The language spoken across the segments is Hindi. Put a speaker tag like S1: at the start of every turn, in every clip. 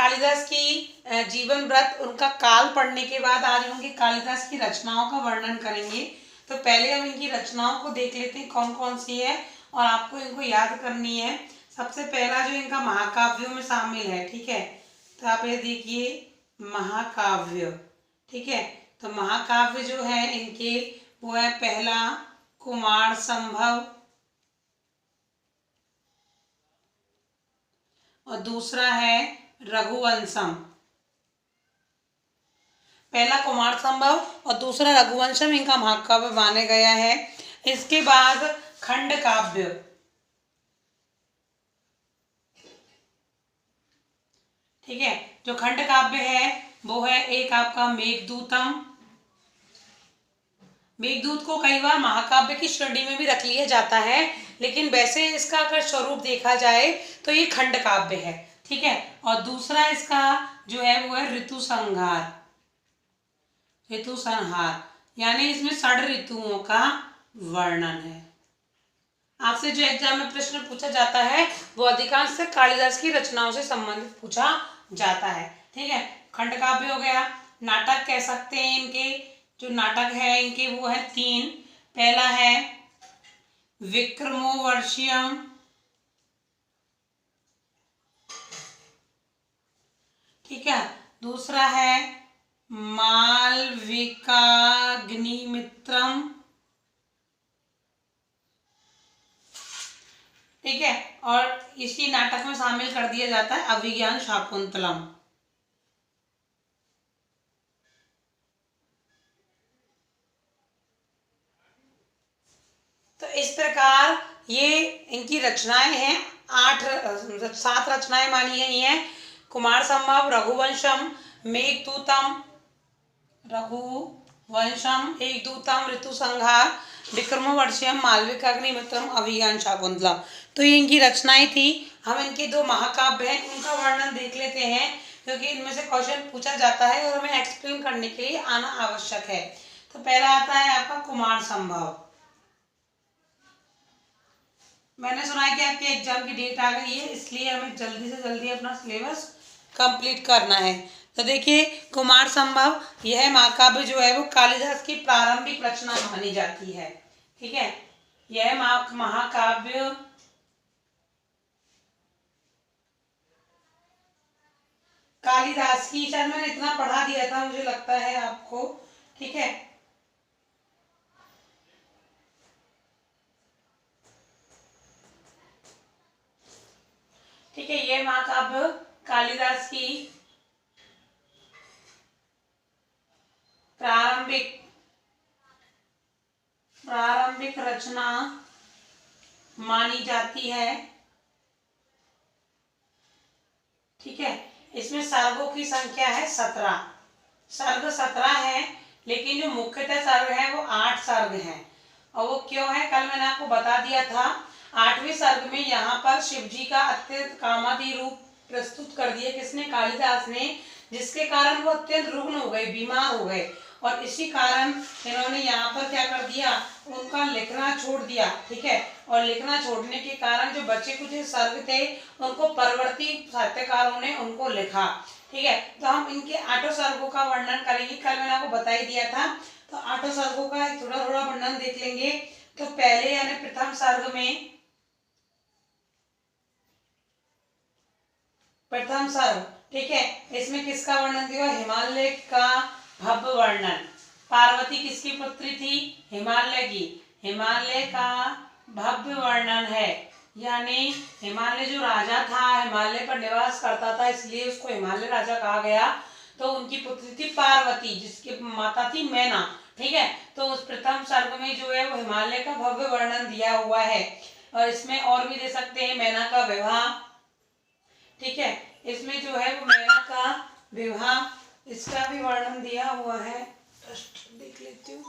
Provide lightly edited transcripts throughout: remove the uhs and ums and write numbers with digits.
S1: कालिदास की जीवन व्रत, उनका काल पढ़ने के बाद आज हम कालिदास की रचनाओं का वर्णन करेंगे। तो पहले हम इनकी रचनाओं को देख लेते हैं कौन कौन सी है और आपको इनको याद करनी है। सबसे पहला जो इनका महाकाव्यों में शामिल है, ठीक है, तो आप ये देखिए महाकाव्य, ठीक है। तो महाकाव्य जो है इनके वो है पहला कुमार संभव और दूसरा है रघुवंशम। पहला कुमार संभव और दूसरा रघुवंशम इनका महाकाव्य माना गया है। इसके बाद खंड काव्य, ठीक है, जो खंड काव्य है वो है एक आपका मेघदूतम। मेघदूत को कई बार महाकाव्य की श्रेणी में भी रख लिया जाता है, लेकिन वैसे इसका अगर स्वरूप देखा जाए तो ये खंड काव्य है, ठीक है। और दूसरा इसका जो है वो है ऋतु संहार, ऋतु संहार, यानी इसमें 6 ऋतुओं का वर्णन है। आपसे जो एग्जाम में प्रश्न पूछा जाता है वो अधिकांश से कालिदास की रचनाओं से संबंधित पूछा जाता है, ठीक है। खंड काव्य हो गया। नाटक कह सकते हैं इनके, जो नाटक है इनके वो है 3। पहला है विक्रमोर्वशीयम, ठीक है। दूसरा है मालविकाग्निमित्रम, ठीक है। और इसी नाटक में शामिल कर दिया जाता है अभिज्ञान शाकुंतलम। तो इस प्रकार ये इनकी रचनाएं हैं। 7 रचनाएं मानी गई हैं। कुमार संभव, रघुवंशम, मेघदूतम, एक दूतम, ऋतु संहार, विक्रमोर्वशीयम, मालविकाग्निमित्रम, अभिज्ञान शाकुंतलम। तो ये इनकी रचनाएं थी। हम इनके 2 महाकाव्य हैं उनका वर्णन देख लेते हैं, क्योंकि इनमें से क्वेश्चन पूछा जाता है और हमें एक्सप्लेन करने के लिए आना आवश्यक है। तो पहला आता है आपका कुमार संभव। मैंने सुना है कि आपके एग्जाम की डेट आ गई है, इसलिए हमें जल्दी से जल्दी अपना सिलेबस कंप्लीट करना है। तो देखिए कुमार संभव, यह महाकाव्य जो है वो कालिदास की प्रारंभिक रचना मानी जाती है, ठीक है। यह महाकाव्य कालिदास की, शायद मैंने इतना पढ़ा दिया था मुझे लगता है आपको, ठीक है। ठीक है, ये महाकाव्य कालिदास की प्रारंभिक रचना मानी जाती है, ठीक है। इसमें सर्गों की संख्या है 17। सर्ग 17 है, लेकिन जो मुख्यतः सर्ग है वो 8 सर्ग हैं। और वो क्यों है, कल मैंने आपको बता दिया था। 8वें सर्ग में यहाँ पर शिव जी का अत्यंत कामादि रूप प्रस्तुत कर दिया किसने, कालिदास ने, जिसके कारण वो अत्यंत रुग्ण हो गए, बीमार हो गए। और इसी कारण इन्होंने यहाँ पर क्या कर दिया, उनका लिखना छोड़ दिया, ठीक है। और लिखना छोड़ने के कारण जो बचे कुछ सर्ग थे उनको परवर्ती साहित्यकारों ने उनको लिखा, ठीक है। तो हम इनके 8 सर्गों का वर्णन करेंगे। कल मैंने आपको बता ही दिया था, तो 8 सर्गों का थोड़ा थोड़ा वर्णन देख लेंगे। तो पहले यानी प्रथम सर्ग में, प्रथम सर्ग, ठीक है, इसमें किसका वर्णन दिया, हिमालय का भव्य वर्णन। पार्वती किसकी पुत्री थी, हिमालय की, हिमालय का भव्य वर्णन है। यानी हिमालय जो राजा था, हिमालय पर निवास करता था, इसलिए उसको हिमालय राजा कहा गया। तो उनकी पुत्री थी पार्वती, जिसकी माता थी मैना, ठीक है। तो उस प्रथम सर्ग में जो है वो हिमालय का भव्य वर्णन दिया हुआ है। और इसमें और भी दे सकते हैं, मैना का विवाह, ठीक है। इसमें जो है वो मैना का विवाह, इसका भी वर्णन दिया हुआ है। देख लेती हूँ,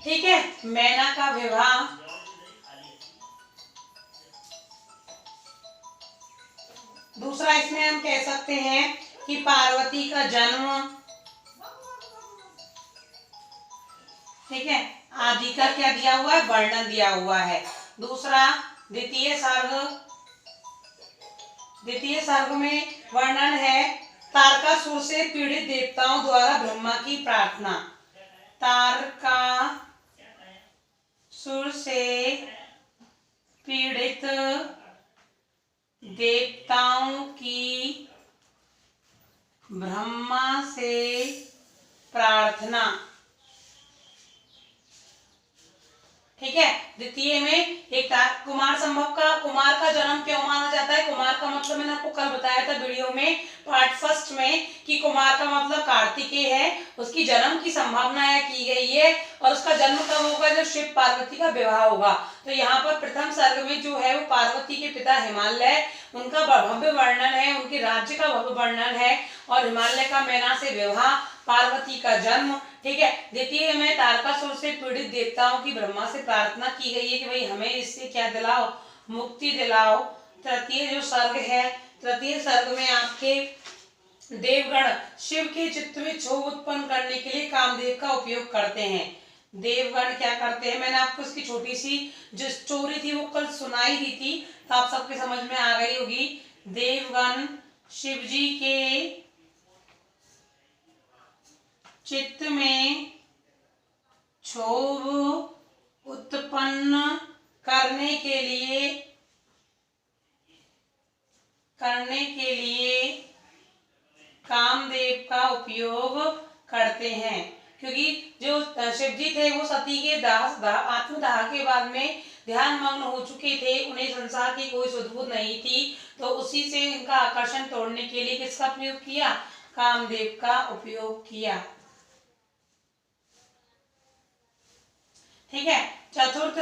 S1: ठीक है, मैना का विवाह। दूसरा इसमें हम कह सकते हैं कि पार्वती का जन्म, ठीक है, आदि का क्या दिया हुआ है, वर्णन दिया हुआ है। दूसरा द्वितीय सर्ग, द्वितीय सर्ग में वर्णन है तारकासुर से पीड़ित देवताओं द्वारा ब्रह्मा की प्रार्थना। तारकासुर से पीड़ित देवताओं की ब्रह्मा से प्रार्थना। ठीक है। द्वितीय में एक कुमार संभव का, कुमार का जन्म क्यों माना जाता है? कुमार का मतलब मैंने आपको कल बताया था वीडियो में पार्ट फर्स्ट में कि कुमार का मतलब कार्तिकेय है, उसकी जन्म की संभावना की गई है और उसका जन्म कब होगा? जब शिव पार्वती का विवाह होगा। तो यहाँ पर प्रथम सर्ग में जो है वो पार्वती के पिता हिमालय, उनका भव्य वर्णन है, उनके राज्य का भव्य वर्णन है और हिमालय का मैना से विवाह, पार्वती का जन्म। ठीक है। द्वितीय में तारकासुर से पीड़ित देवताओं की ब्रह्मा से प्रार्थना की गई है कि भाई हमें इससे क्या दिलाओ? मुक्ति दिलाओ। तृतीय जो सर्ग है, तृतीय सर्ग में आपके देवगण शिव के चित्त में क्षोभ उत्पन्न करने के लिए कामदेव का उपयोग करते हैं। देवगण क्या करते हैं? मैंने आपको इसकी छोटी सी जो स्टोरी थी वो कल सुनाई दी थी, तो आप सबके समझ में आ गई होगी। देवगण शिव जी के चित्त में क्षोभ उत्पन्न करने के लिए कामदेव का उपयोग करते हैं, क्योंकि जो शिव जी थे वो सती के आत्मदाह के बाद में ध्यान मग्न हो चुके थे, उन्हें संसार की कोई सुध-बुध नहीं थी, तो उसी से इनका आकर्षण तोड़ने के लिए किसका प्रयोग किया? कामदेव का उपयोग किया। ठीक है। चतुर्थ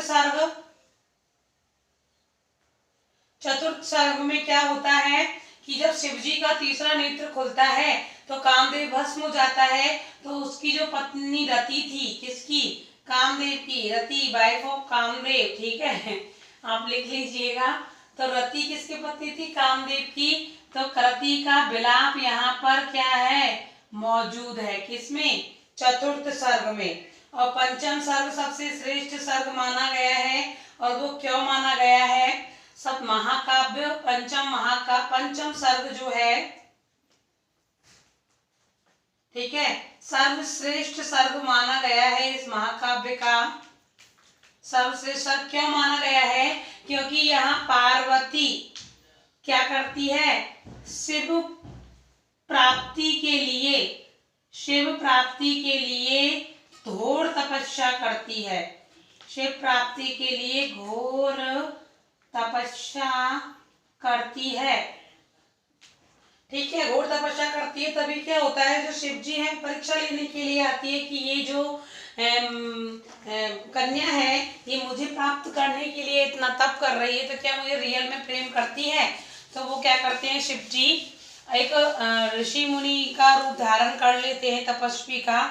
S1: सर्ग में क्या होता है कि जब शिव जी का तीसरा नेत्र खुलता है तो कामदेव भस्म हो जाता है, तो उसकी जो पत्नी रति थी, किसकी? कामदेव की, रति वाइफ ऑफ कामदेव। ठीक है, आप लिख लीजिएगा। तो रति किसकी पत्नी थी? कामदेव की। तो रति का विलाप यहाँ पर क्या है? मौजूद है। किसमें? चतुर्थ सर्ग में। और पंचम सर्ग सबसे श्रेष्ठ सर्ग माना गया है, और वो क्यों माना गया है? सब महाकाव्य पंचम सर्ग जो है, ठीक है, सर्वश्रेष्ठ सर्ग माना गया है। इस महाकाव्य का सर्वश्रेष्ठ सर्ग क्यों माना गया है? क्योंकि यहाँ पार्वती क्या करती है? शिव प्राप्ति के लिए घोर तपस्या करती है। शिव प्राप्ति के लिए घोर तपस्या करती है। ठीक है, घोर तपस्या करती है। तभी क्या होता है, जो शिव जी हैं परीक्षा लेने के लिए आती है कि ये जो कन्या है ये मुझे प्राप्त करने के लिए इतना तप कर रही है, तो क्या मुझे रियल में प्रेम करती है? तो वो क्या करते हैं, शिव जी एक ऋषि मुनि का रूप धारण कर लेते हैं, तपस्वी का,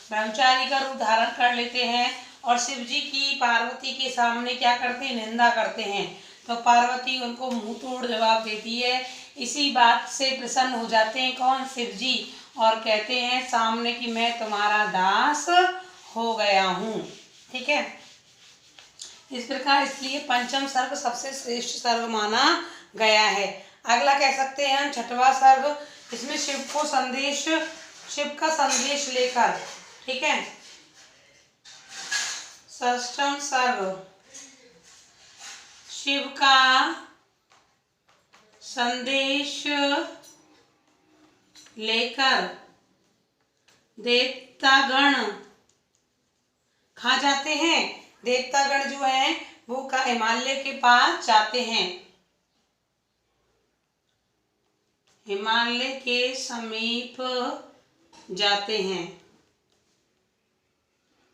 S1: ब्रह्मचारी का रूप धारण कर लेते हैं, और शिव जी की पार्वती के सामने क्या करते हैं? निंदा करते हैं। तो पार्वती उनको मुंह तोड़ जवाब देती है। इसी बात से प्रसन्न हो जाते हैं कौन? शिव जी, और कहते हैं सामने कि मैं तुम्हारा दास हो गया हूँ। ठीक है, इस प्रकार इसलिए पंचम सर्ग सबसे श्रेष्ठ सर्ग माना गया है। अगला कह सकते हैं हम छठवां सर्ग। इसमें शिव का संदेश लेकर, ठीक है, षष्ठम सर्ग शिव का संदेश लेकर देवतागण कहाँ जाते हैं? देवतागण जो है वो का हिमालय के पास जाते हैं, हिमालय के समीप जाते हैं।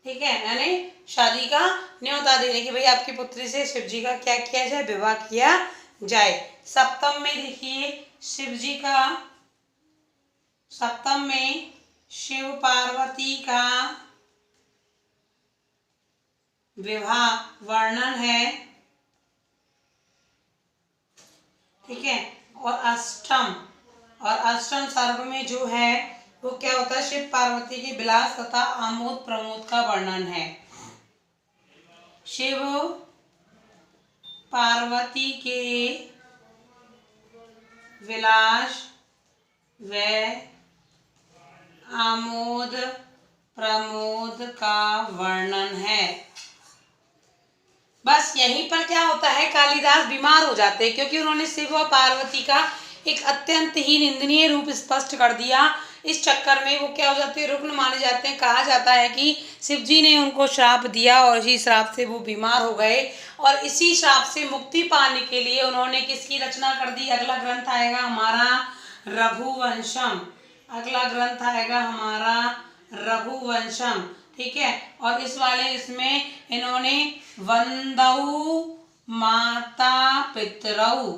S1: ठीक है, यानी शादी का न्योता देने की, भाई आपकी पुत्री से शिव जी का क्या किया जाए? विवाह किया जाए। सप्तम में देखिए सप्तम में शिव पार्वती का विवाह वर्णन है। ठीक है, और अष्टम सर्ग में जो है वो क्या होता है? शिव पार्वती के विलास तथा आमोद प्रमोद का वर्णन है। शिव पार्वती के विलास व आमोद प्रमोद का वर्णन है। बस यहीं पर क्या होता है, कालिदास बीमार हो जाते हैं क्योंकि उन्होंने शिव और पार्वती का एक अत्यंत ही निंदनीय रूप स्पष्ट कर दिया। इस चक्कर में वो क्या हो जाते हैं, रुग्ण माने जाते हैं। कहा जाता है कि शिव जी ने उनको श्राप दिया और इसी श्राप से वो बीमार हो गए और इसी श्राप से मुक्ति पाने के लिए उन्होंने किसकी रचना कर दी। अगला ग्रंथ आएगा हमारा रघुवंशम। अगला ग्रंथ आएगा हमारा रघुवंशम, ठीक है। और इसमें इन्होंने वंदौ माता पितरौ,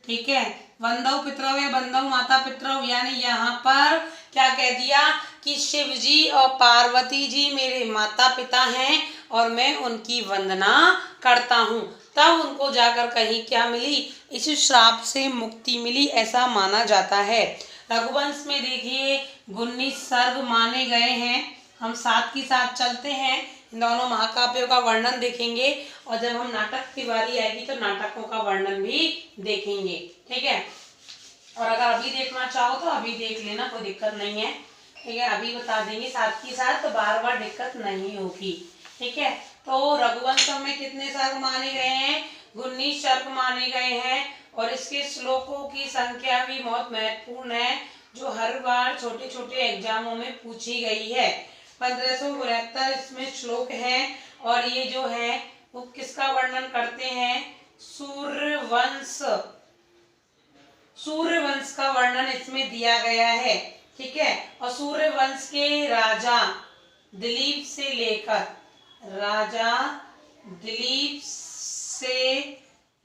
S1: ठीक है, वंदौ पितरौ या वंदौ माता पितरौ, यानी यहाँ पर क्या कह दिया कि शिव जी और पार्वती जी मेरे माता पिता हैं और मैं उनकी वंदना करता हूँ। तब उनको जाकर कहीं क्या मिली, इस श्राप से मुक्ति मिली, ऐसा माना जाता है। रघुवंश में देखिए 19 सर्ग माने गए हैं। हम साथ ही साथ चलते हैं, इन दोनों महाकाव्यों का वर्णन देखेंगे और जब हम नाटक की बारी आएगी तो नाटकों का वर्णन भी देखेंगे, ठीक है। और अगर अभी देखना चाहो तो अभी देख लेना, कोई दिक्कत नहीं है, ठीक है। अभी बता देंगे साथ ही साथ, तो बार बार दिक्कत नहीं होगी, ठीक है। तो रघुवंश में कितने सर्ग माने गए हैं, 19 सर्ग माने गए हैं और इसके श्लोकों की संख्या भी बहुत महत्वपूर्ण है, जो हर बार छोटे छोटे एग्जामों में पूछी गई है। 1572 इसमें श्लोक है और ये जो है वो किसका वर्णन करते हैं, सूर्यवंश का वर्णन इसमें दिया गया है, ठीक है। और सूर्यवंश के राजा दिलीप से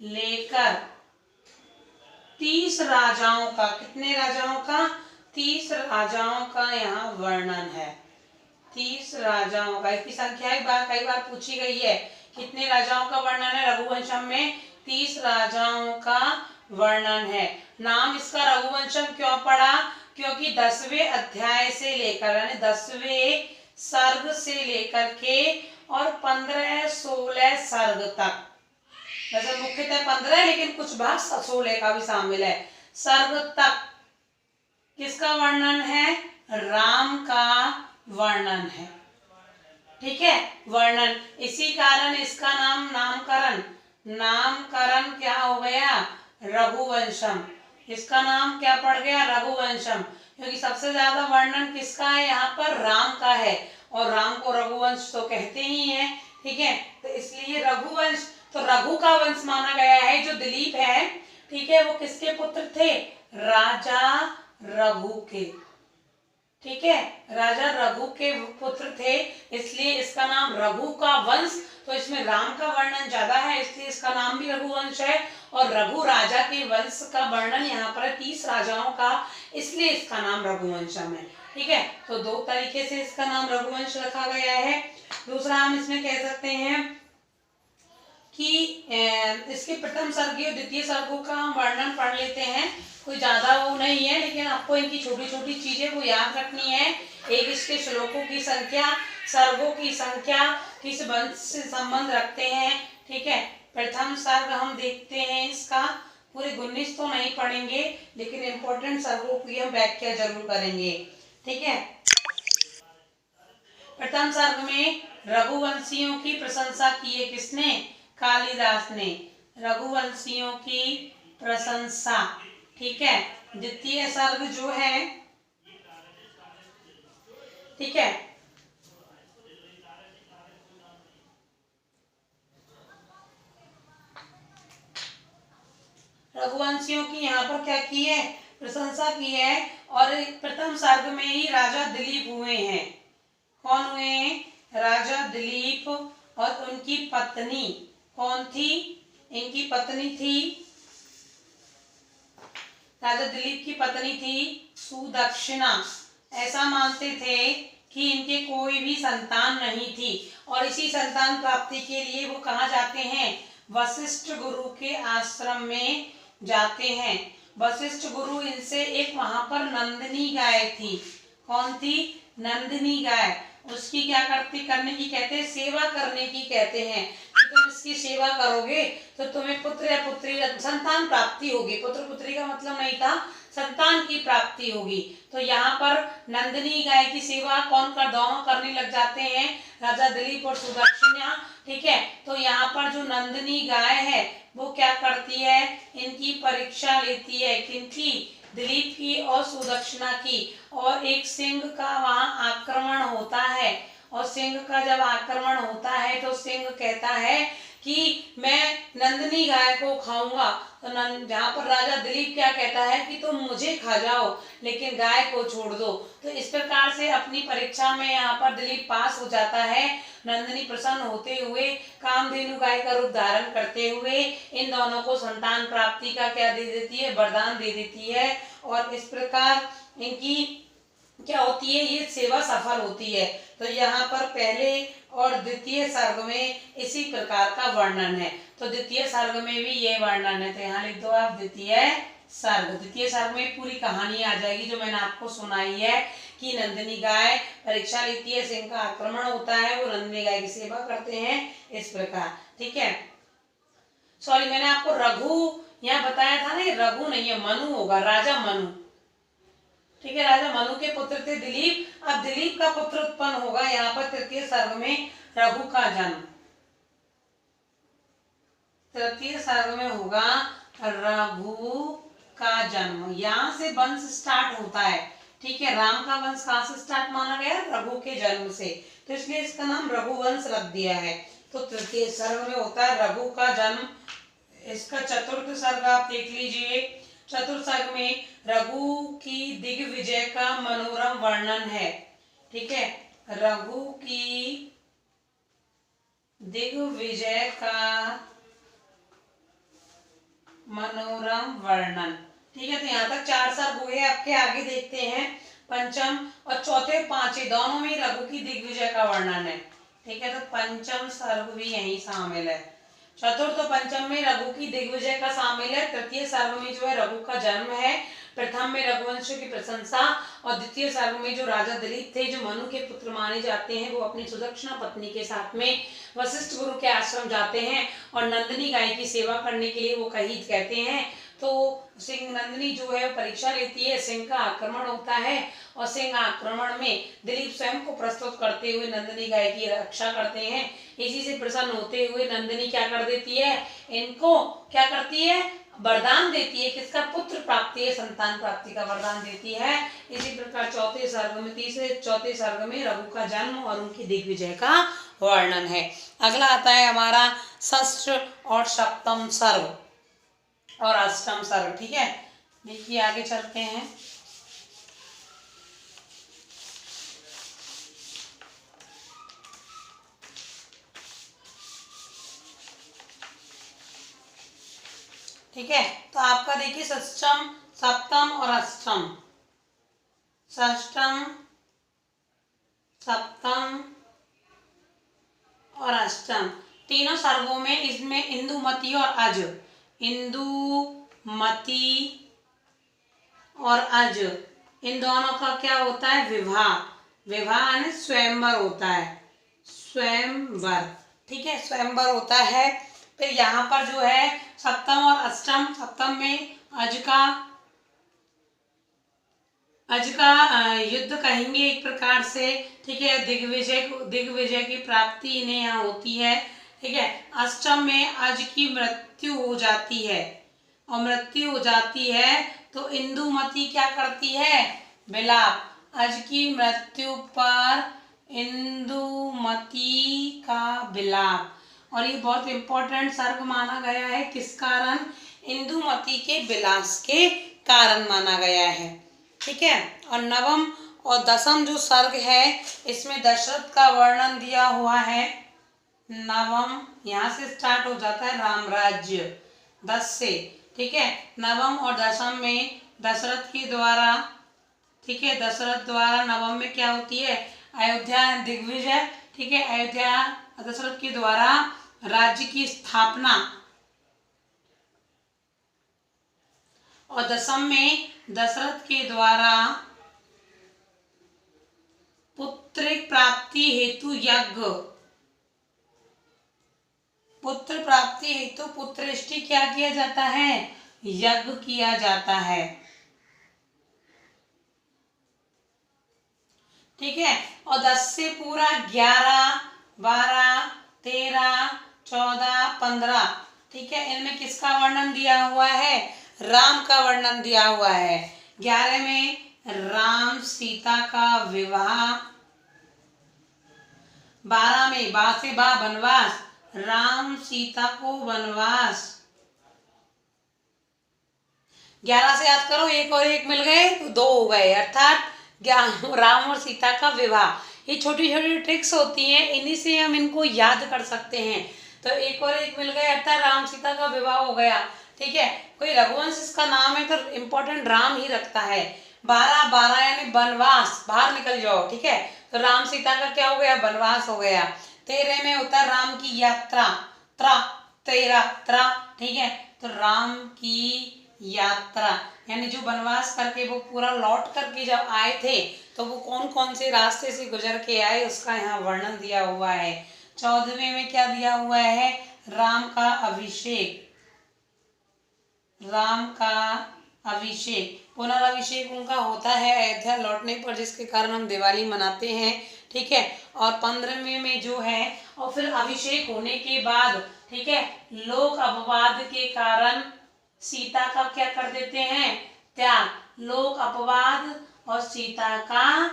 S1: लेकर 30 राजाओं का, कितने राजाओं का, 30 राजाओं का यहाँ वर्णन है। 30 राजाओं का, इसकी संख्या कई बार पूछी गई है, कितने राजाओं का वर्णन है रघुवंशम में, 30 राजाओं का वर्णन है। नाम इसका रघुवंशम क्यों पड़ा, क्योंकि 10वें अध्याय से लेकर यानी 10वें सर्ग से लेकर के और 15-16 सर्ग तक, वैसे मुख्यतः 15 लेकिन कुछ भाग 16 का भी शामिल है, सर्ग तक किसका वर्णन है, राम का वर्णन है, ठीक है, वर्णन। इसी कारण इसका नामकरण क्या हो गया, रघुवंशम। इसका नाम क्या पड़ गया, रघुवंशम, क्योंकि सबसे ज्यादा वर्णन किसका है, यहाँ पर राम का है और राम को रघुवंश तो कहते ही हैं, ठीक है। तो इसलिए रघुवंश, तो रघु का वंश माना गया है। जो दिलीप है, ठीक है, वो किसके पुत्र थे, राजा रघु के, ठीक है, राजा रघु के पुत्र थे, इसलिए इसका नाम रघु का वंश। तो इसमें राम का वर्णन ज्यादा है, इसलिए इसका नाम भी रघुवंश है। और रघु राजा के वंश का वर्णन यहाँ पर 30 राजाओं का, इसलिए इसका नाम रघुवंशम है, ठीक है। तो 2 तरीके से इसका नाम रघुवंश रखा गया है। दूसरा हम इसमें कह सकते हैं कि इसके प्रथम सर्ग और द्वितीय सर्गों का हम वर्णन पढ़ लेते हैं। कोई ज्यादा वो नहीं है, लेकिन आपको इनकी छोटी छोटी चीजें को याद रखनी है। एक, इसके श्लोकों की संख्या, सर्गों की संख्या, किस वंश से संबंध रखते हैं, ठीक है। प्रथम सर्ग हम देखते हैं, इसका पूरे 19 तो नहीं पढ़ेंगे, लेकिन इंपॉर्टेंट सर्गों की हम व्याख्या जरूर करेंगे, ठीक है। प्रथम सर्ग में रघुवंशियों की प्रशंसा की है किसने, कालिदास ने, रघुवंशियों की प्रशंसा, ठीक है। द्वितीय सर्ग जो है, ठीक है, रघुवंशियों की यहाँ पर क्या की है, प्रशंसा की है। और प्रथम सर्ग में ही राजा दिलीप हुए हैं। कौन हुए हैं, राजा दिलीप, और उनकी पत्नी कौन थी, इनकी पत्नी थी, राजा दिलीप की पत्नी थी सुदक्षिणा। ऐसा मानते थे कि इनके कोई भी संतान नहीं थी और इसी संतान प्राप्ति के लिए वो कहाँ जाते हैं, वशिष्ठ गुरु के आश्रम में जाते हैं। वशिष्ठ गुरु इनसे एक वहां पर नंदिनी गाय थी, कौन थी, नंदिनी गाय, उसकी क्या करने की कहते हैं, सेवा करने की कहते हैं। तुम इसकी सेवा करोगे तो तुम्हें पुत्र या पुत्री संतान प्राप्ति होगी। पुत्र पुत्री का मतलब नहीं था, संतान की प्राप्ति होगी। तो यहाँ पर नंदिनी गाय की सेवा कौन कर, दोनों करने लग जाते हैं, राजा दिलीप और सुदक्षिणा। ठीक है, तो यहाँ पर जो नंदिनी गाय है वो क्या करती है, इनकी परीक्षा लेती है, किनकी, दिलीप की और सुदक्षिणा की। और एक सिंह का वहां आक्रमण होता है, और सिंह का जब आक्रमण होता है तो सिंह कहता है कि मैं नंदिनी गाय को खाऊंगा। तो जहाँ पर राजा दिलीप क्या कहता है कि तुम मुझे खा जाओ लेकिन गाय को छोड़ दो। तो इस प्रकार से अपनी परीक्षा में यहाँ पर दिलीप पास हो जाता है। नंदिनी प्रसन्न होते हुए कामधेनु गाय का रूप धारण करते हुए इन दोनों को संतान प्राप्ति का क्या दे देती है, वरदान दे देती है। और इस प्रकार इनकी क्या होती है, ये सेवा सफल होती है। तो यहाँ पर पहले और द्वितीय सर्ग में इसी प्रकार का वर्णन है। तो द्वितीय सर्ग में भी ये वर्णन है, तो यहाँ लिख दो आप द्वितीय सर्ग। द्वितीय सर्ग में पूरी कहानी आ जाएगी जो मैंने आपको सुनाई है कि नंदिनी गाय परीक्षा लेती है, सिंह का आक्रमण होता है, वो नंदिनी गाय की सेवा करते हैं, इस प्रकार। ठीक है, सॉरी मैंने आपको रघु यहाँ बताया था ना, ये रघु नहीं है, मनु होगा, राजा मनु। ठीक है, राजा मनु के पुत्र थे दिलीप। अब दिलीप का पुत्र उत्पन्न होगा यहाँ पर तृतीय सर्ग में, रघु का जन्म। तृतीय सर्ग में होगा रघु का जन्म, यहाँ से वंश स्टार्ट होता है। ठीक है, राम का वंश कहाँ से स्टार्ट माना गया, रघु के जन्म से, तो इसलिए इसका नाम रघुवंश रख दिया है। तो तृतीय सर्ग में होता है रघु का जन्म। इसका चतुर्थ सर्ग आप देख लीजिए। चतुर्थ सर्ग में रघु की दिग्विजय का मनोरम वर्णन है। ठीक है, रघु की दिग्विजय का मनोरम वर्णन। ठीक है, तो यहाँ तक 4 सर्ग हुए, आपके आगे देखते हैं पंचम और चौथे पांचवें दोनों में रघु की दिग्विजय का वर्णन है। ठीक है, तो पंचम सर्ग भी यही शामिल है। चतुर्थ और पंचम में रघु की दिग्विजय का शामिल है। तृतीय सर्ग में जो है रघु का जन्म है। प्रथम में रघुवंश की प्रशंसा, और द्वितीय सर्ग में जो राजा दिलीप थे, जो मनु के पुत्र माने जाते हैं, वो अपनी सुदक्षिणा पत्नी के साथ में वशिष्ठ गुरु के आश्रम जाते हैं और नंदिनी गाय की सेवा करने के लिए वो कही कहते हैं। तो सिंह नंदिनी जो है परीक्षा लेती है, सिंह का आक्रमण होता है, और सिंह आक्रमण में दिलीप स्वयं को प्रस्तुत करते हुए नंदिनी गाय की रक्षा करते हैं। इसी से प्रसन्न होते हुए नंदिनी क्या कर देती है, इनको क्या करती है, वरदान देती है, किसका, पुत्र प्राप्ति है, संतान प्राप्ति का वरदान देती है। इसी प्रकार चौथे सर्ग में, तीसरे चौथे सर्ग में रघु का जन्म और उनकी दिग्विजय का वर्णन है। अगला आता है हमारा षष्ठ और सप्तम सर्ग और अष्टम सर्ग। ठीक है, देखिए आगे चलते हैं। ठीक है, तो आपका देखिए षष्ठम, सप्तम और अष्टम, षष्ठम, सप्तम और अष्टम तीनों सर्गों में इसमें इंदुमती और अज, इंदुमती और अज, इन दोनों का क्या होता है, विवाह। विवाह यानी स्वयंवर होता है, स्वयंवर। ठीक है, स्वयंवर होता है। फिर यहाँ पर जो है सप्तम और अष्टम, सप्तम में अज का युद्ध कहेंगे एक प्रकार से। ठीक है, दिग्विजय की प्राप्ति इन्हें यहाँ होती है। ठीक है, अष्टम में अज की मृत्यु हो जाती है, और मृत्यु हो जाती है तो इंदुमती क्या करती है, विलाप। अज की मृत्यु पर इंदुमती का विलाप। और ये बहुत इंपॉर्टेंट सर्ग माना गया है, किस कारण, इंदुमती के विलास के कारण माना गया है। ठीक है, और नवम और दसम जो सर्ग है इसमें दशरथ का वर्णन दिया हुआ है। नवम यहाँ से स्टार्ट हो जाता है राम राज्य 10 से। ठीक है, नवम और दसम में दशरथ के द्वारा, ठीक है, दशरथ द्वारा नवम में क्या होती है, अयोध्या दिग्विजय। ठीक है, अयोध्या दशरथ के द्वारा राज्य की स्थापना, और दसम में दशरथ के द्वारा पुत्र प्राप्ति हेतु यज्ञ, पुत्र प्राप्ति हेतु पुत्रेष्टि क्या किया जाता है? यज्ञ किया जाता है। ठीक है। और 10 से पूरा 11, 12, 13, 14, 15, ठीक है, इनमें किसका वर्णन दिया हुआ है? राम का वर्णन दिया हुआ है। 11 में राम सीता का विवाह, 12 में बा से बा वनवास, राम सीता को वनवास। 11 से याद करो, एक और एक मिल गए तो 2 हो गए, अर्थात राम और सीता का विवाह। ये छोटी छोटी ट्रिक्स होती हैं, इन्हीं से हम इनको याद कर सकते हैं। तो एक और एक मिल गए अर्थात राम सीता का विवाह हो गया। ठीक है, कोई रघुवंश इसका नाम है तो इम्पोर्टेंट राम ही रखता है। 12 12 यानी वनवास, बाहर निकल जाओ। ठीक है, तो राम सीता का क्या हो गया? वनवास हो गया। 13 में होता है राम की यात्रा, 13, ठीक है, तो राम की यात्रा यानी जो वनवास करके वो पूरा लौट करके जब आए थे तो वो कौन कौन से रास्ते से गुजर के आए, उसका यहाँ वर्णन दिया हुआ है। 14वें में क्या दिया हुआ है? राम का अभिषेक, राम का अभिषेक, पुनर्अभिषेक उनका होता है अयोध्या लौटने पर, जिसके कारण हम दिवाली मनाते हैं। ठीक है, और 15वें में जो है, और फिर अभिषेक होने के बाद, ठीक है, लोक अपवाद के कारण सीता का क्या कर देते हैं? त्याग। लोक अपवाद और सीता का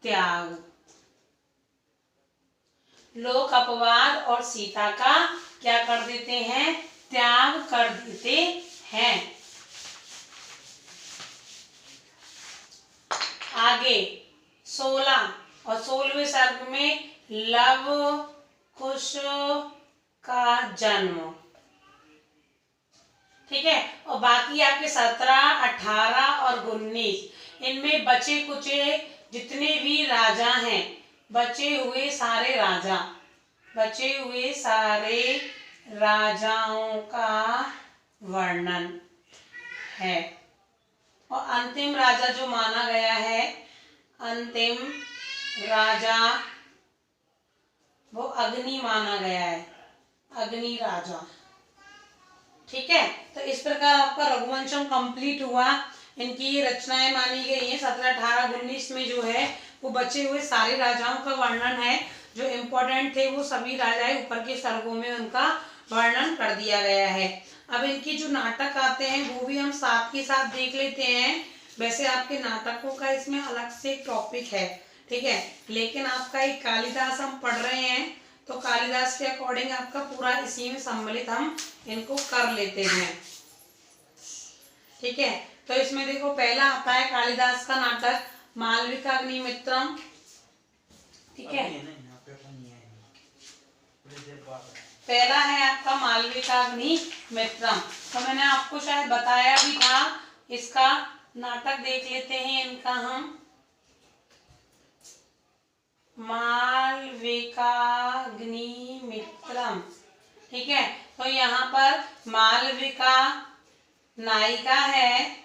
S1: त्याग, लोक अपवाद और सीता का क्या कर देते हैं? त्याग कर देते हैं। आगे 16 और 16वें सर्ग में लव कुश का जन्म। ठीक है, और बाकी आपके 17, 18 और 19, इनमें बचे कुचे जितने भी राजा हैं, बचे हुए सारे राजा, बचे हुए सारे राजाओं का वर्णन है। और अंतिम राजा जो माना गया है, अंतिम राजा वो अग्नि माना गया है, अग्नि राजा। ठीक है, तो इस प्रकार आपका रघुवंशम कंप्लीट हुआ। इनकी ये रचनाएं मानी गई हैं। 17, 18, 19 में जो है वो बचे हुए सारे राजाओं का वर्णन है। जो इम्पोर्टेंट थे वो सभी राजाएं ऊपर के सर्गों में उनका वर्णन कर दिया गया है। अब इनकी जो नाटक आते हैं वो भी हम साथ के साथ देख लेते हैं। वैसे आपके नाटकों का इसमें अलग से एक टॉपिक है, ठीक है, लेकिन आपका एक कालिदास हम पढ़ रहे हैं तो कालिदास के अकॉर्डिंग आपका पूरा इसी में सम्मिलित हम इनको कर लेते हैं। ठीक है, तो इसमें देखो पहला आता है कालिदास का नाटक मालविकाग्निमित्रम। ठीक है, पहला है आपका मालविकाग्निमित्रम। तो मैंने आपको शायद बताया भी था, इसका नाटक देख लेते हैं इनका हम। मालविकाग्निमित्रम, ठीक है, तो यहाँ पर मालविका नायिका है।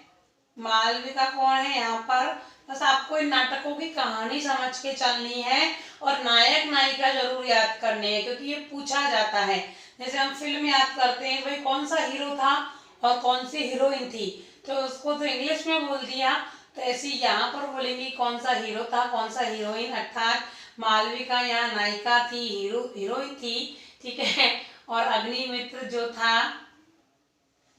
S1: मालविका कौन है यहाँ पर? बस आपको इन नाटकों की कहानी समझ के चलनी है और नायक नायिका जरूर याद करने हैं, क्योंकि ये पूछा जाता है। जैसे हम फिल्म याद करते हैं, भाई कौन सा हीरो था और कौन सी हीरोइन थी, तो उसको तो इंग्लिश में बोल दिया, तो ऐसे यहाँ पर बोलेंगे कौन सा हीरो था कौन सा हीरोइन, अर्थात मालविका यहाँ नायिका थी, हीरोइन थी। ठीक है, और अग्निमित्र जो था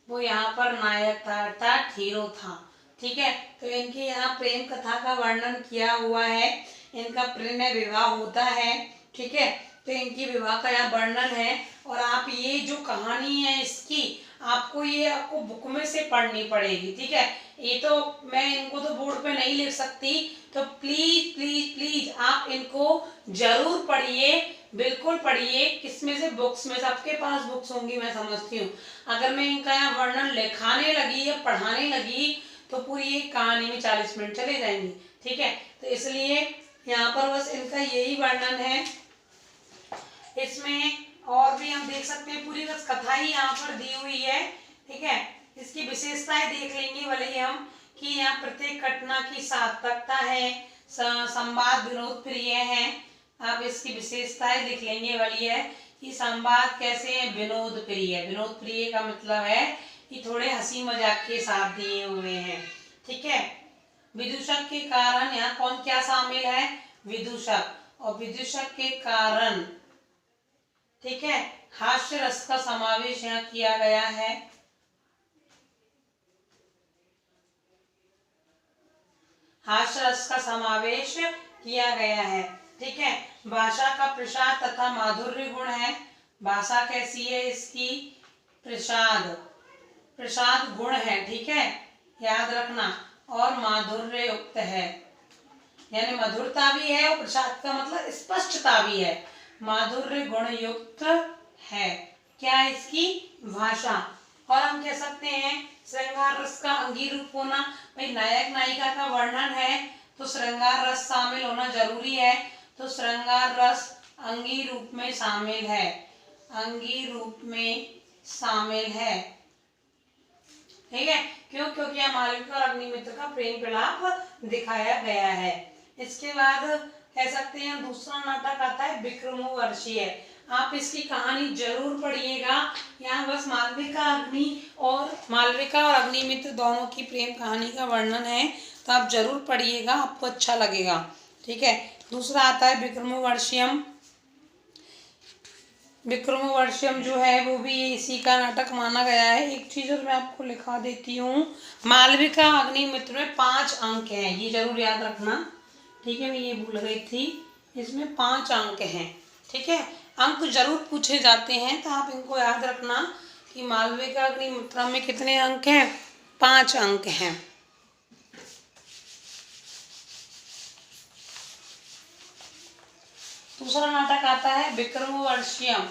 S1: वो यहाँ पर नायक था अर्थात हीरो था। ठीक है, तो इनके यहाँ प्रेम कथा का वर्णन किया हुआ है। इनका प्रणय विवाह होता है। ठीक है, तो इनकी विवाह का यहाँ वर्णन है। और आप ये जो कहानी है इसकी आपको बुक में से पढ़नी पड़ेगी। ठीक है, ये तो मैं इनको तो बोर्ड पे नहीं लिख सकती, तो प्लीज प्लीज प्लीज आप इनको जरूर पढ़िए, बिल्कुल पढ़िए। किसमें से? बुक्स में। सबके पास बुक्स होंगी मैं समझती हूँ। अगर मैं इनका यहाँ वर्णन लिखाने लगी या पढ़ाने लगी तो पूरी एक कहानी में 40 मिनट चले जाएंगे। ठीक है, तो इसलिए यहाँ पर बस इनका यही वर्णन है। इसमें और भी हम देख सकते हैं, पूरी बस कथा ही यहाँ पर दी हुई है। ठीक है, इसकी विशेषताएं देख लेंगे भले ही हम, कि यहाँ प्रत्येक घटना की सार्थकता है, संवाद विनोद प्रिय है। आप इसकी विशेषताएं लिख लेंगे वाली है कि संवाद कैसे हैं, विनोद प्रिय। विनोद प्रिय का मतलब है कि थोड़े हंसी मजाक के साथ दिए हुए हैं, ठीक है। विदूषक के कारण, यहाँ कौन क्या शामिल है, विदूषक, और विदूषक के कारण, ठीक है, हास्य रस का समावेश यहाँ किया गया है। हास्य रस का समावेश किया गया है, ठीक है। भाषा का प्रसाद तथा माधुर्य गुण है। भाषा कैसी है इसकी, प्रसाद, प्रसाद गुण है, ठीक है, याद रखना, और माधुर्य युक्त है, यानी मधुरता भी है और प्रसाद का मतलब स्पष्टता भी है, माधुर्य गुण युक्त है। क्या इसकी भाषा। और हम कह सकते हैं श्रृंगार रस का अंगी रूप होना, भाई नायक नायिका का वर्णन है तो श्रृंगार रस शामिल होना जरूरी है, तो श्रृंगार रस अंगी रूप में शामिल है, अंगी रूप में शामिल है, ठीक है। क्यों, क्योंकि यहाँ मालविका और अग्निमित्र का प्रेम विलाप दिखाया गया है। इसके बाद कह सकते हैं दूसरा नाटक आता है विक्रमोर्वशीय। आप इसकी कहानी जरूर पढ़िएगा। यहाँ बस मालविका और अग्निमित्र दोनों की प्रेम कहानी का वर्णन है, तो आप जरूर पढ़िएगा, आपको अच्छा लगेगा, ठीक है। दूसरा आता है विक्रमोर्वशीयम। विक्रमोर्वशीयम जो है वो भी इसी का नाटक माना गया है। एक चीज़ और मैं आपको लिखा देती हूँ, मालविका अग्निमित्र में 5 अंक हैं, ये जरूर याद रखना, ठीक है। मैं ये भूल गई थी, इसमें 5 अंक हैं, ठीक है। अंक जरूर पूछे जाते हैं, तो आप इनको याद रखना कि मालविका अग्निमित्र में कितने अंक हैं, 5 अंक हैं। दूसरा नाटक आता है विक्रमोर्वशीयम।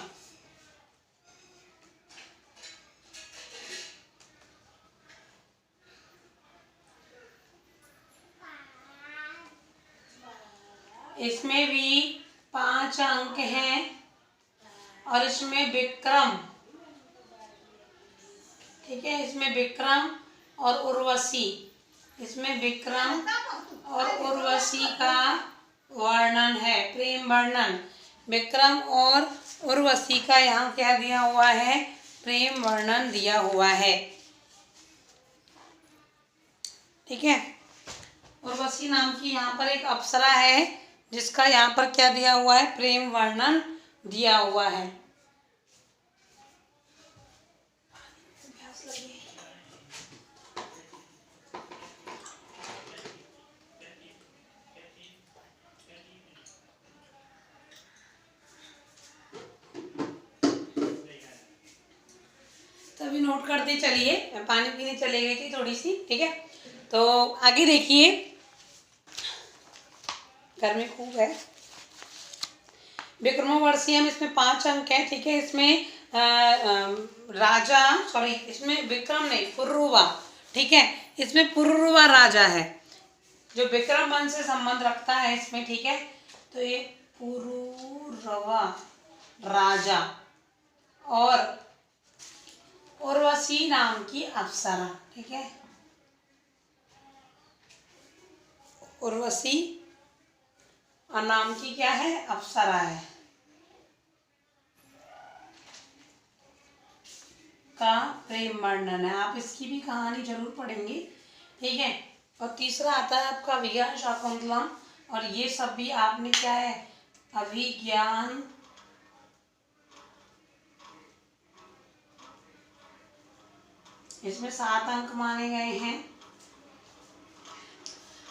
S1: इसमें भी 5 अंक हैं और इसमें विक्रम, ठीक है, इसमें विक्रम और उर्वशी, इसमें विक्रम और उर्वशी का वर्णन है, प्रेम वर्णन। विक्रम और उर्वशी का यहाँ क्या दिया हुआ है, प्रेम वर्णन दिया हुआ है, ठीक है। उर्वशी नाम की यहाँ पर एक अप्सरा है जिसका यहाँ पर क्या दिया हुआ है, प्रेम वर्णन दिया हुआ है। तभी नोट करते चलिए, मैं पानी पीने चले गई थी थोड़ी सी, ठीक है। तो आगे देखिए, गर्मी खूब है। विक्रमोर्वशीयम, इसमें 5 अंक हैं, ठीक है। इसमें राजा, सॉरी, इसमें विक्रम नहीं, पुरुरवा, ठीक है, इसमें पुरुरवा राजा है जो विक्रम वंश से संबंध रखता है इसमें, ठीक है। तो ये पुरुरवा राजा और उर्वशी नाम की अप्सरा, ठीक है, उर्वशी और नाम की क्या है, अप्सरा है, का प्रेम वर्णन है। आप इसकी भी कहानी जरूर पढ़ेंगे, ठीक है। और तीसरा आता है आपका अभिज्ञान शाकुंतलम, और ये सब भी आपने क्या है, अभिज्ञान इसमें 7 अंक माने गए हैं,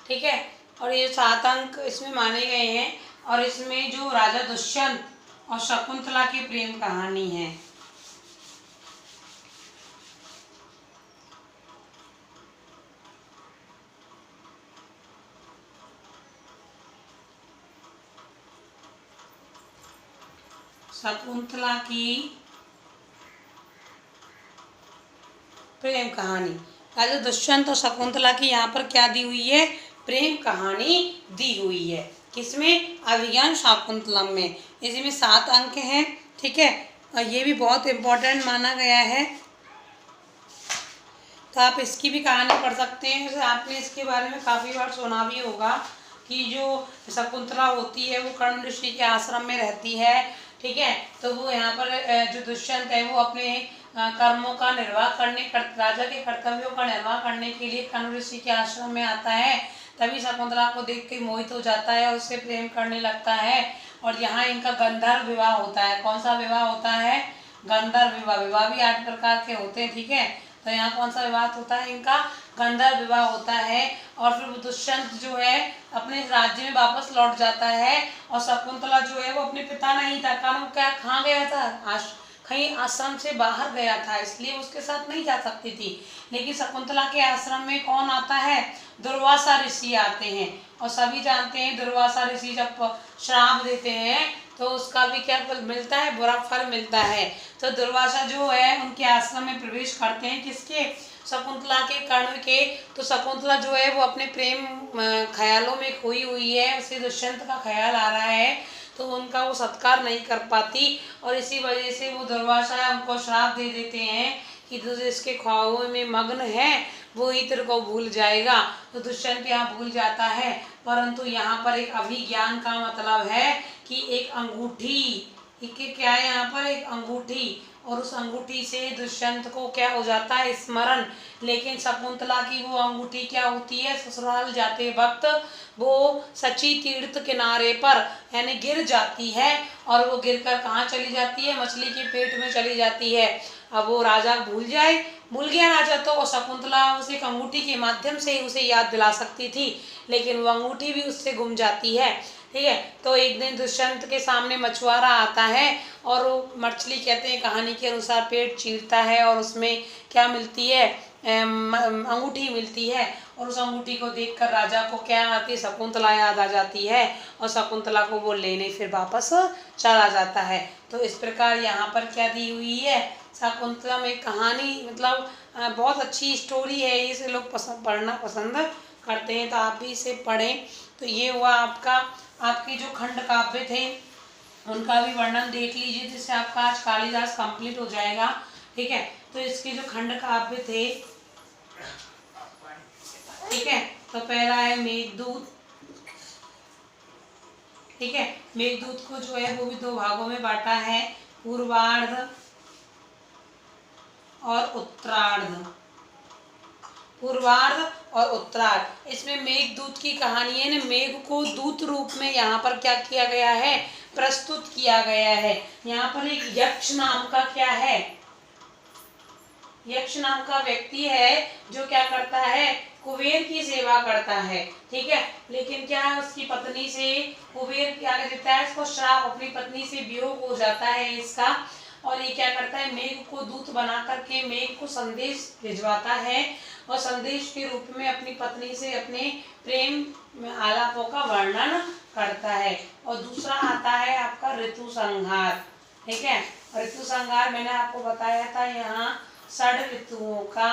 S1: ठीक है। और ये 7 अंक इसमें माने गए हैं, और इसमें जो राजा दुष्यंत और शकुंतला की प्रेम कहानी है, शकुंतला की प्रेम कहानी, राजा दुष्यंत और शकुंतला की यहाँ पर क्या दी हुई है, प्रेम कहानी दी हुई है, किसमें, अभिज्ञान शाकुंतलम में। इसमें 7 अंक हैं, ठीक है, और ये भी बहुत इम्पोर्टेंट माना गया है, तो आप इसकी भी कहानी पढ़ सकते हैं। जैसे आपने इसके बारे में काफ़ी बार सुना भी होगा कि जो शकुंतला होती है वो कर्ण ऋषि के आश्रम में रहती है, ठीक है। तो वो यहाँ पर जो दुष्यंत है वो अपने कर्मों का निर्वाह राजा के कर्तव्यों का निर्वाह करने के लिए कण्व ऋषि के आश्रम में आता है। तभी शकुंतला को देख के मोहित हो जाता है और उससे प्रेम करने लगता है। और यहाँ इनका गंधर्व विवाह होता है। कौन सा विवाह होता है? गंधर्व विवाह। विवाह भी 8 प्रकार के होते हैं, ठीक है। तो यहाँ कौन सा विवाह होता है? इनका गंधर्व विवाह होता है। और फिर वो दुष्यंत जो है अपने राज्य में वापस लौट जाता है। और शकुंतला जो है वो अपने पिता नहीं था, कारण वो क्या कहाँ गया था? कहीं आश्रम से बाहर गया था, इसलिए उसके साथ नहीं जा सकती थी। लेकिन शकुंतला के आश्रम में कौन आता है? दुर्वासा ऋषि आते हैं। और सभी जानते हैं दुर्वासा ऋषि जब श्राप देते हैं तो उसका भी क्या फल मिलता है? बुरा फल मिलता है। तो दुर्वासा जो है उनके आश्रम में प्रवेश करते हैं। किसके? शकुंतला के कर्ण के। तो शकुंतला जो है वो अपने प्रेम ख्यालों में खोई हुई है, उसे दुष्यंत का ख्याल आ रहा है, तो उनका वो सत्कार नहीं कर पाती। और इसी वजह से वो दुर्वासा उनको श्राप दे देते हैं कि तू जिसके ख्वाबों में मग्न है वो ही तेरे को भूल जाएगा। तो दुष्यंत यहाँ भूल जाता है। परंतु यहाँ पर एक अभिज्ञान का मतलब है कि एक अंगूठी, क्या है यहाँ पर? एक अंगूठी। और उस अंगूठी से दुष्यंत को क्या हो जाता है? स्मरण। लेकिन शकुंतला की वो अंगूठी क्या होती है? ससुराल जाते वक्त वो सची तीर्थ किनारे पर यानी गिर जाती है। और वो गिरकर कहाँ चली जाती है? मछली के पेट में चली जाती है। अब वो राजा भूल गया राजा तो, और शकुंतला उस एक अंगूठी के माध्यम से उसे याद दिला सकती थी, लेकिन वो अंगूठी भी उससे गुम जाती है, ठीक है। तो एक दिन दुष्यंत के सामने मछुआरा आता है और वो मछली, कहते हैं कहानी के अनुसार, पेट चीरता है और उसमें क्या मिलती है? अंगूठी मिलती है। और उस अंगूठी को देखकर राजा को क्या आती है? शकुंतला याद आ जाती है। और शकुंतला को वो लेने फिर वापस चला जाता है। तो इस प्रकार यहाँ पर क्या दी हुई है? शकुंतला में कहानी, मतलब बहुत अच्छी स्टोरी है, इसे लोग पढ़ना पसंद करते हैं, तो आप भी इसे पढ़ें। तो ये हुआ आपके जो खंड काव्य थे उनका भी वर्णन देख लीजिए, जिससे आपका आज कालिदास कंप्लीट हो जाएगा, ठीक है। तो इसके जो खंड काव्य थे, ठीक है, तो पहला है मेघदूत, ठीक है। मेघदूत को जो है वो भी 2 भागों में बांटा है, पूर्वार्ध और उत्तरार्ध। पूर्वार्ध और उत्तरार्ध। इसमें मेघदूत की कहानी है ना, मेघ को दूत रूप में यहाँ पर क्या किया गया है? प्रस्तुत किया गया है। यहाँ पर एक यक्ष नाम का क्या है? यक्ष नाम का व्यक्ति है जो क्या करता है? कुबेर की सेवा करता है, ठीक है। लेकिन क्या है, उसकी पत्नी से कुबेर क्या कर देता है? इसको श्राप, अपनी पत्नी से वियोग हो जाता है इसका। और ये क्या करता है? मेघ को दूत बना करके मेघ को संदेश भिजवाता है और संदेश के रूप में अपनी पत्नी से अपने प्रेम आलापों का वर्णन करता है। और दूसरा आता है आपका ऋतु संहार, ठीक है। ऋतु संहार मैंने आपको बताया था, यहाँ 6 ऋतुओं का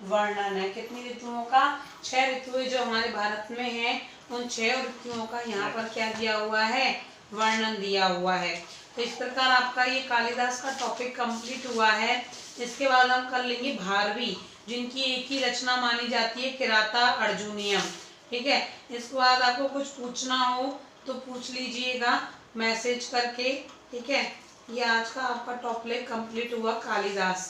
S1: वर्णन है। कितनी ऋतुओं का? 6 ऋतुएं जो हमारे भारत में हैं, उन 6 ऋतुओं का यहाँ पर क्या दिया हुआ है? वर्णन दिया हुआ है। तो इस प्रकार आपका ये कालिदास का टॉपिक कंप्लीट हुआ है। इसके बाद हम कर लेंगे भारवी, जिनकी एक ही रचना मानी जाती है, किराता अर्जुनियम, ठीक है। इसके बाद आपको कुछ पूछना हो तो पूछ लीजिएगा मैसेज करके, ठीक है। ये आज का आपका टॉपिक कंप्लीट हुआ कालिदास।